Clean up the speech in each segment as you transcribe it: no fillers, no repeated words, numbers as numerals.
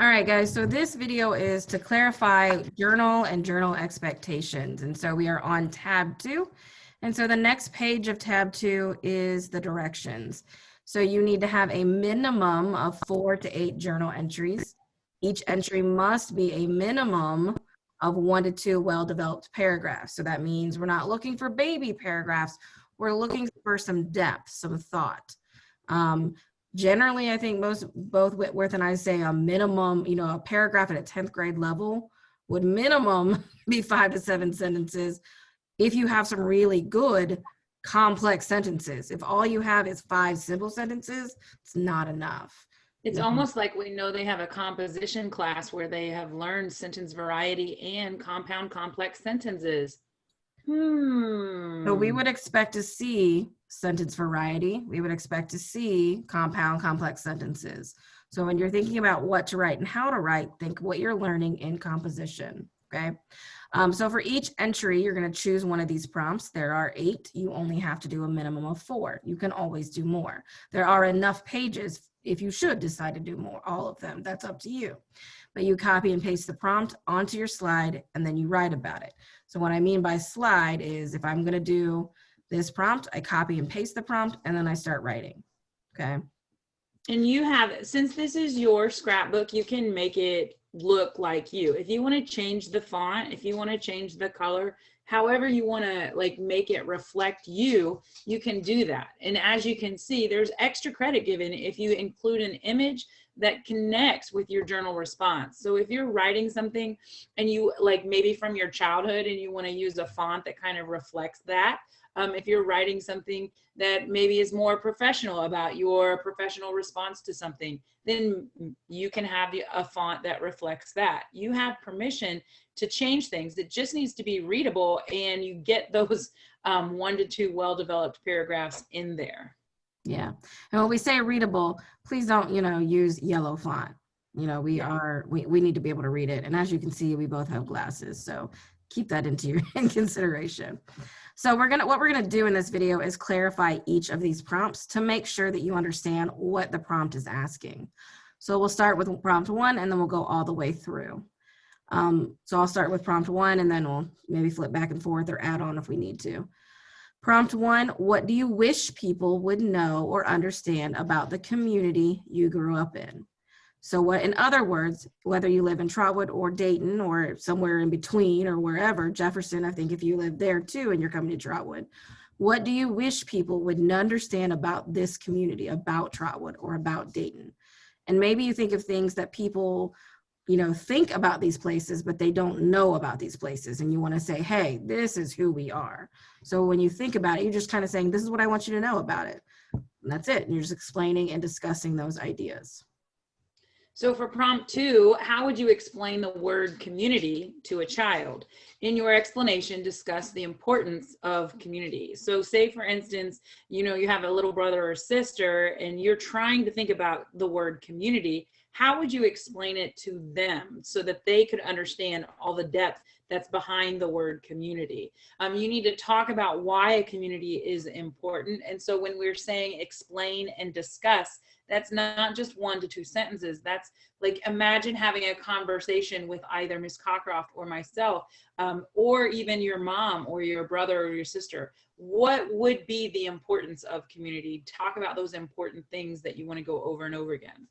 All right, guys, so this video is to clarify journal and journal expectations. And so we are on tab 2. And so the next page of tab 2 is the directions. So you need to have a minimum of 4 to 8 journal entries. Each entry must be a minimum of 1 to 2 well-developed paragraphs. So that means we're not looking for baby paragraphs. We're looking for some depth, some thought. Generally, I think both Whitworth and I say a minimum, a paragraph at a 10th grade level would minimum be 5 to 7 sentences. If you have some really good complex sentences, if all you have is 5 simple sentences, it's not enough. It's almost like we know they have a composition class where they have learned sentence variety and compound complex sentences. So we would expect to see sentence variety. We would expect to see compound complex sentences. So when you're thinking about what to write and how to write, think what you're learning in composition, okay? So for each entry, you're going to choose one of these prompts. There are 8. You only have to do a minimum of 4. You can always do more. There are enough pages if you should decide to do more, all of them. That's up to you. But you copy and paste the prompt onto your slide, and then you write about it. So what I mean by slide is if I'm going to do this prompt, I copy and paste the prompt, and then I start writing, okay? And you have, since this is your scrapbook, you can make it look like you. If you want to change the font, if you want to change the color, however you want to make it reflect you, you can do that. And as you can see, there's extra credit given if you include an image that connects with your journal response. So if you're writing something and you maybe from your childhood and you want to use a font that kind of reflects that, if you're writing something that maybe is more professional about your professional response to something, then you can have a font that reflects that. You have permission to change things. It just needs to be readable, and you get those 1 to 2 well-developed paragraphs in there. Yeah. And when we say readable, please don't, use yellow font. We need to be able to read it. And as you can see, we both have glasses. So keep that in consideration. So what we're going to do in this video is clarify each of these prompts to make sure that you understand what the prompt is asking. So we'll start with prompt 1, and then we'll go all the way through. So I'll start with prompt 1, and then we'll maybe flip back and forth or add on if we need to. Prompt 1, what do you wish people would know or understand about the community you grew up in? So in other words, whether you live in Trotwood or Dayton or somewhere in between or wherever, Jefferson, I think if you live there too and you're coming to Trotwood, what do you wish people would understand about this community, about Trotwood or about Dayton? And maybe you think of things that people think about these places, but they don't know about these places. And you want to say, hey, this is who we are. So when you think about it, you're just kind of saying, this is what I want you to know about it. And that's it. And you're just explaining and discussing those ideas. So for prompt 2, how would you explain the word community to a child? In your explanation, discuss the importance of community. So say, for instance, you have a little brother or sister and you're trying to think about the word community. How would you explain it to them so that they could understand all the depth that's behind the word community? You need to talk about why a community is important. And so when we're saying explain and discuss, that's not just 1 to 2 sentences. That's imagine having a conversation with either Ms. Cockcroft or myself, or even your mom or your brother or your sister. What would be the importance of community? Talk about those important things that you want to go over and over again.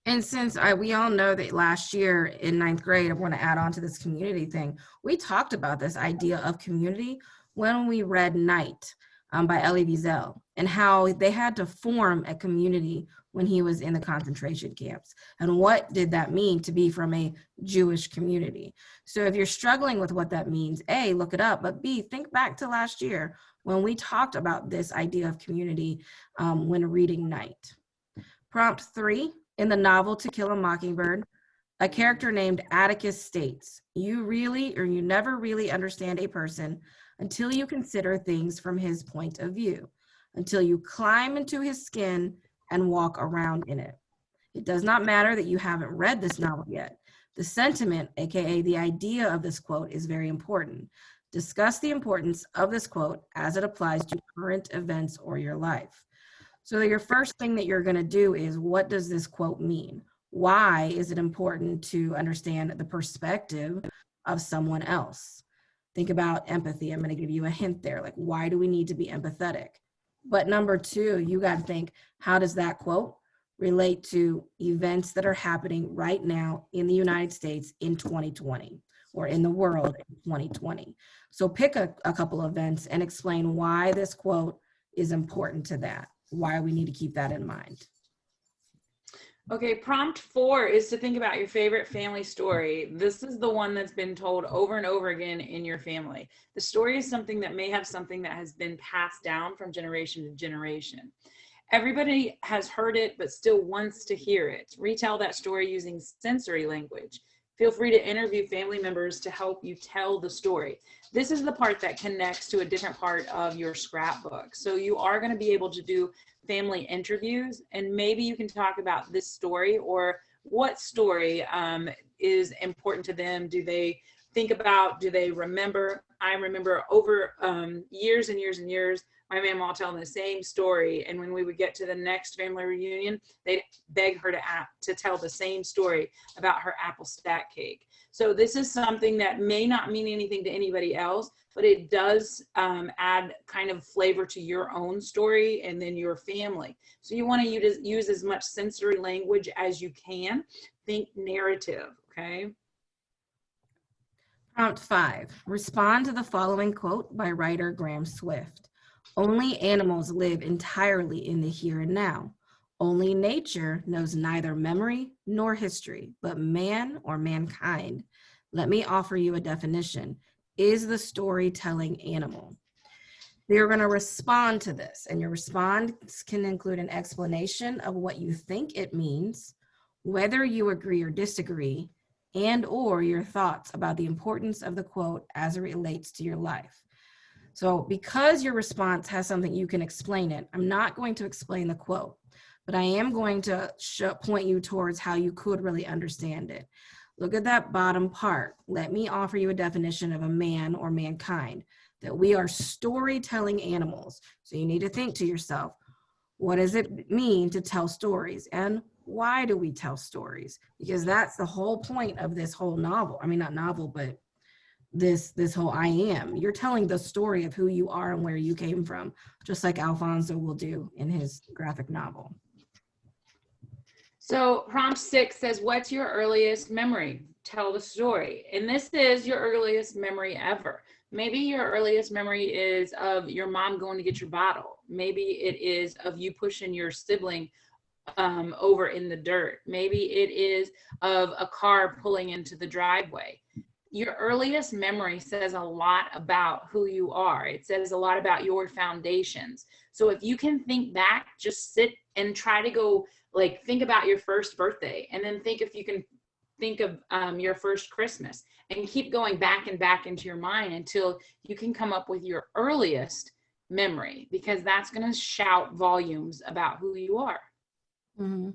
And since we all know that last year in 9th grade, I want to add on to this community thing, we talked about this idea of community when we read Night by Elie Wiesel, and how they had to form a community when he was in the concentration camps. And what did that mean to be from a Jewish community? So if you're struggling with what that means, A, look it up, but B, think back to last year when we talked about this idea of community when reading Night. Prompt 3, in the novel To Kill a Mockingbird, a character named Atticus states, you never really understand a person until you consider things from his point of view, until you climb into his skin and walk around in it. It does not matter that you haven't read this novel yet. The sentiment, aka the idea of this quote, is very important. Discuss the importance of this quote as it applies to current events or your life. So your first thing that you're going to do is, what does this quote mean? Why is it important to understand the perspective of someone else? Think about empathy. I'm going to give you a hint there. Like, why do we need to be empathetic? But number two, you got to think, how does that quote relate to events that are happening right now in the United States in 2020 or in the world in 2020? So pick a couple of events and explain why this quote is important to that, why we need to keep that in mind. Okay, prompt 4 is to think about your favorite family story. This is the one that's been told over and over again in your family. The story is something that may have something that has been passed down from generation to generation. Everybody has heard it, but still wants to hear it. Retell that story using sensory language. Feel free to interview family members to help you tell the story. This is the part that connects to a different part of your scrapbook. So you are going to be able to do family interviews, and maybe you can talk about this story or what story is important to them. Do they think about, do they remember? I remember over years and years and years, my mom telling the same story, and when we would get to the next family reunion, they'd beg her to tell the same story about her apple stack cake. So this is something that may not mean anything to anybody else, but it does add kind of flavor to your own story and then your family. So you want to use as much sensory language as you can. Think narrative, okay? Prompt 5, respond to the following quote by writer Graham Swift. Only animals live entirely in the here and now. Only nature knows neither memory nor history, but man or mankind. Let me offer you a definition. Is the storytelling animal? You're going to respond to this, and your response can include an explanation of what you think it means, whether you agree or disagree, and or your thoughts about the importance of the quote as it relates to your life. So because your response has something you can explain it, I'm not going to explain the quote, but I am going to point you towards how you could really understand it. Look at that bottom part. Let me offer you a definition of a man or mankind, that we are storytelling animals. So you need to think to yourself, what does it mean to tell stories? And why do we tell stories? Because that's the whole point of this whole novel. I mean, not novel, but this whole I am. You're telling the story of who you are and where you came from, just like Alfonso will do in his graphic novel. So prompt 6 says, what's your earliest memory? Tell the story. And this is your earliest memory ever. Maybe your earliest memory is of your mom going to get your bottle. Maybe it is of you pushing your sibling over in the dirt. Maybe it is of a car pulling into the driveway. Your earliest memory says a lot about who you are. It says a lot about your foundations. So if you can think back, just sit and try to go, like, think about your first birthday, and then think if you can think of your first Christmas, and keep going back and back into your mind until you can come up with your earliest memory, because that's going to shout volumes about who you are. Mm-hmm.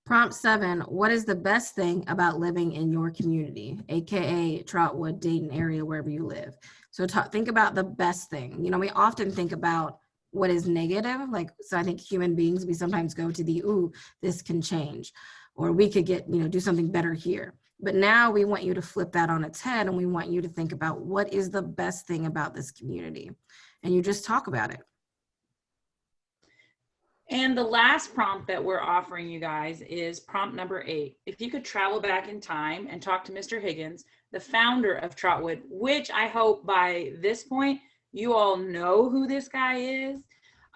Prompt 7, what is the best thing about living in your community, AKA Trotwood, Dayton area, wherever you live? So think about the best thing. You know, we often think about what is negative. Like, so I think human beings, we sometimes go to the, ooh, this can change, or we could get, do something better here. But now we want you to flip that on its head, and we want you to think about what is the best thing about this community. And you just talk about it. And the last prompt that we're offering you guys is prompt number 8. If you could travel back in time and talk to Mr. Higgins, the founder of Trotwood, which I hope by this point you all know who this guy is.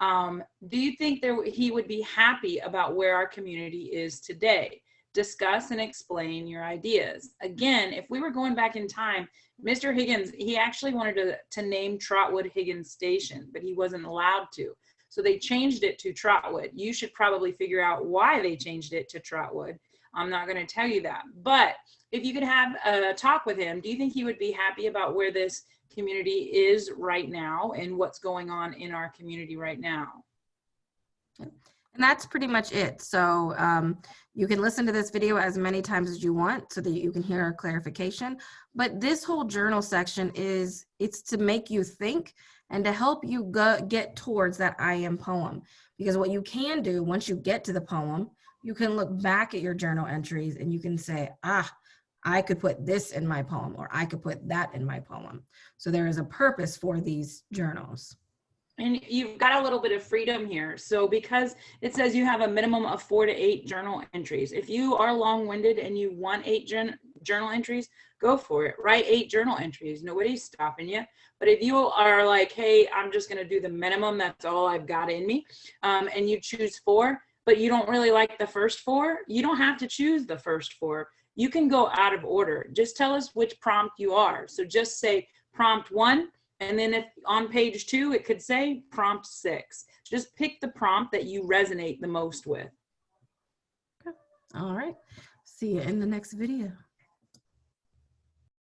Do you think he would be happy about where our community is today? Discuss and explain your ideas. Again, if we were going back in time, Mr. Higgins, he actually wanted to name Trotwood Higgins Station, but he wasn't allowed to. So they changed it to Trotwood. You should probably figure out why they changed it to Trotwood. I'm not going to tell you that. But if you could have a talk with him, do you think he would be happy about where this community is right now and what's going on in our community right now? And that's pretty much it. So you can listen to this video as many times as you want so that you can hear our clarification. But this whole journal section it's to make you think and to help you get towards that I am poem. Because what you can do once you get to the poem, You can look back at your journal entries and you can say, ah, I could put this in my poem, or I could put that in my poem. So there is a purpose for these journals. And you've got a little bit of freedom here. So because it says you have a minimum of 4 to 8 journal entries, if you are long-winded and you want 8 journal entries, go for it. Write 8 journal entries. Nobody's stopping you. But if you are like, hey, I'm just going to do the minimum, that's all I've got in me, and you choose 4, but you don't really like the first 4, you don't have to choose the first 4. You can go out of order. Just tell us which prompt you are. So just say prompt 1. And then if on page 2, it could say prompt 6. Just pick the prompt that you resonate the most with. Okay. All right. See you in the next video.